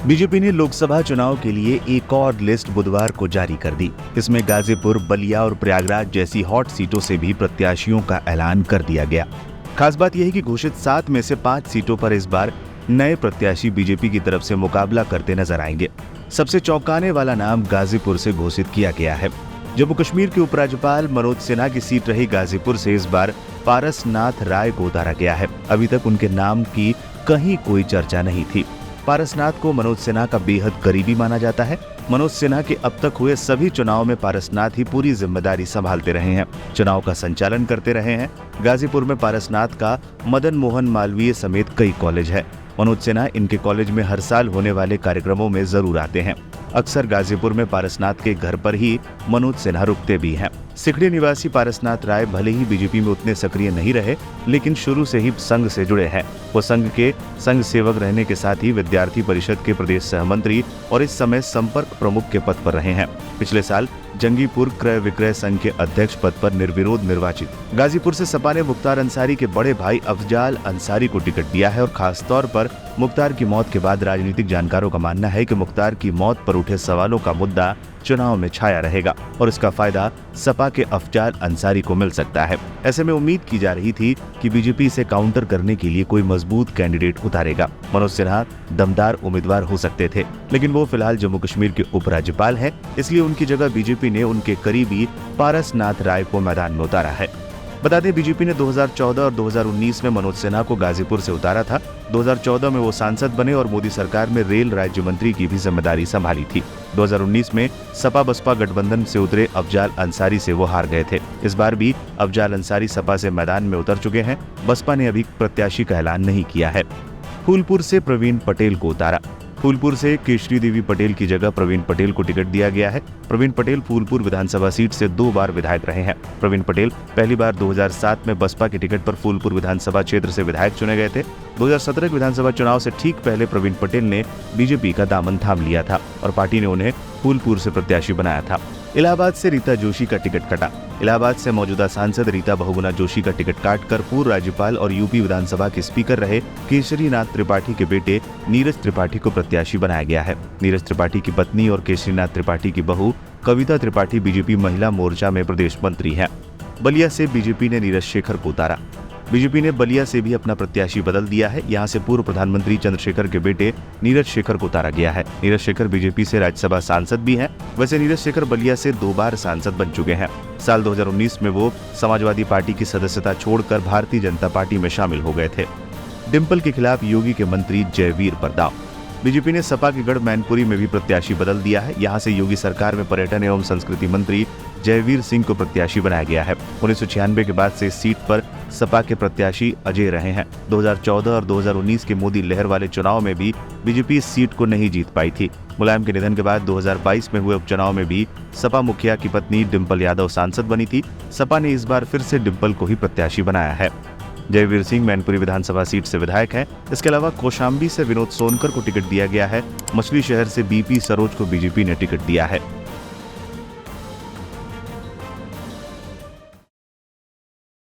BJP ने लोकसभा चुनाव के लिए एक और लिस्ट बुधवार को जारी कर दी। इसमें गाजीपुर, बलिया और प्रयागराज जैसी हॉट सीटों से भी प्रत्याशियों का ऐलान कर दिया गया। खास बात यह है कि घोषित 7 में से 5 सीटों पर इस बार नए प्रत्याशी बीजेपी की तरफ से मुकाबला करते नजर आएंगे। सबसे चौंकाने वाला नाम गाजीपुर से घोषित किया गया है। जम्मू कश्मीर के उपराज्यपाल मनोज सिन्हा की सीट रही गाजीपुर से इस बार पारसनाथ राय को उतारा गया है। अभी तक उनके नाम की कहीं कोई चर्चा नहीं थी। पारसनाथ को मनोज सिन्हा का बेहद करीबी माना जाता है। मनोज सिन्हा के अब तक हुए सभी चुनाव में पारसनाथ ही पूरी जिम्मेदारी संभालते रहे हैं, चुनाव का संचालन करते रहे हैं। गाजीपुर में पारसनाथ का मदन मोहन मालवीय समेत कई कॉलेज है। मनोज सिन्हा इनके कॉलेज में हर साल होने वाले कार्यक्रमों में जरूर आते हैं। अक्सर गाजीपुर में पारसनाथ के घर पर ही मनोज सिन्हा रुकते भी हैं। सिकड़ी निवासी पारसनाथ राय भले ही बीजेपी में उतने सक्रिय नहीं रहे, लेकिन शुरू से ही संघ से जुड़े हैं। वो संघ के संघ सेवक रहने के साथ ही विद्यार्थी परिषद के प्रदेश सहमंत्री और इस समय संपर्क प्रमुख के पद पर रहे हैं। पिछले साल जंगीपुर क्रय विक्रय संघ के अध्यक्ष पद पर निर्विरोध निर्वाचित। गाजीपुर से सपा ने मुख्तार अंसारी के बड़े भाई अफजाल अंसारी को टिकट दिया है और खास तौर पर मुख्तार की मौत के बाद राजनीतिक जानकारों का मानना है कि मुख्तार की मौत पर उठे सवालों का मुद्दा चुनाव में छाया रहेगा और इसका फायदा सपा के अफजाल अंसारी को मिल सकता है। ऐसे में उम्मीद की जा रही थी कि बीजेपी इसे काउंटर करने के लिए कोई मजबूत कैंडिडेट उतारेगा। मनोज सिन्हा दमदार उम्मीदवार हो सकते थे, लेकिन वो फिलहाल जम्मू कश्मीर के उपराज्यपाल हैं, इसलिए उनकी जगह बीजेपी ने उनके करीबी पारसनाथ राय को मैदान में उतारा है। बता दें, बीजेपी ने 2014 और 2019 में मनोज सिन्हा को गाजीपुर से उतारा था। 2014 में वो सांसद बने और मोदी सरकार में रेल राज्य मंत्री की भी जिम्मेदारी संभाली थी। 2019 में सपा बसपा गठबंधन से उतरे अफजाल अंसारी से वो हार गए थे। इस बार भी अफजाल अंसारी सपा से मैदान में उतर चुके हैं। बसपा ने अभी प्रत्याशी का ऐलान नहीं किया है। फूलपुर से प्रवीण पटेल को उतारा। फूलपुर से केशरी देवी पटेल की जगह प्रवीण पटेल को टिकट दिया गया है। प्रवीण पटेल फूलपुर विधानसभा सीट से 2 बार विधायक रहे हैं। प्रवीण पटेल पहली बार 2007 में बसपा के टिकट पर फूलपुर विधानसभा क्षेत्र से विधायक चुने गए थे। 2017 के विधानसभा चुनाव से ठीक पहले प्रवीण पटेल ने बीजेपी का दामन थाम लिया था और पार्टी ने उन्हें फूलपुर से प्रत्याशी बनाया था। इलाहाबाद से रीता जोशी का टिकट कटा। इलाहाबाद से मौजूदा सांसद रीता बहुगुणा जोशी का टिकट काटकर पूर्व राज्यपाल और यूपी विधानसभा के स्पीकर रहे केशरीनाथ त्रिपाठी के बेटे नीरज त्रिपाठी को प्रत्याशी बनाया गया है। नीरज त्रिपाठी की पत्नी और केशरीनाथ त्रिपाठी की बहू कविता त्रिपाठी बीजेपी महिला मोर्चा में प्रदेश मंत्री हैं। बलिया से बीजेपी ने नीरज शेखर को उतारा। बीजेपी ने बलिया से भी अपना प्रत्याशी बदल दिया है। यहां से पूर्व प्रधानमंत्री चंद्रशेखर के बेटे नीरज शेखर को उतारा गया है। नीरज शेखर बीजेपी से राज्यसभा सांसद भी हैं। वैसे नीरज शेखर बलिया से 2 बार सांसद बन चुके हैं। साल 2019 में वो समाजवादी पार्टी की सदस्यता छोड़कर भारतीय जनता पार्टी में शामिल हो गए थे। डिम्पल के खिलाफ योगी के मंत्री जयवीर पर दांव। बीजेपी ने सपा के गढ़ मैनपुरी में भी प्रत्याशी बदल दिया है। यहां से योगी सरकार में पर्यटन एवं संस्कृति मंत्री जयवीर सिंह को प्रत्याशी बनाया गया है। 1996 के बाद से इस सीट पर सपा के प्रत्याशी अजय रहे हैं। 2014 और 2019 के मोदी लहर वाले चुनाव में भी बीजेपी इस सीट को नहीं जीत पाई थी। मुलायम के निधन के बाद 2022 में हुए उपचुनाव में भी सपा मुखिया की पत्नी डिम्पल यादव सांसद बनी थी। सपा ने इस बार फिर से डिम्पल को ही प्रत्याशी बनाया है। जयवीर सिंह मैनपुरी विधानसभा सीट से विधायक हैं। इसके अलावा कौशाम्बी से विनोद सोनकर को टिकट दिया गया है। मछली शहर से बीपी सरोज को बीजेपी ने टिकट दिया है।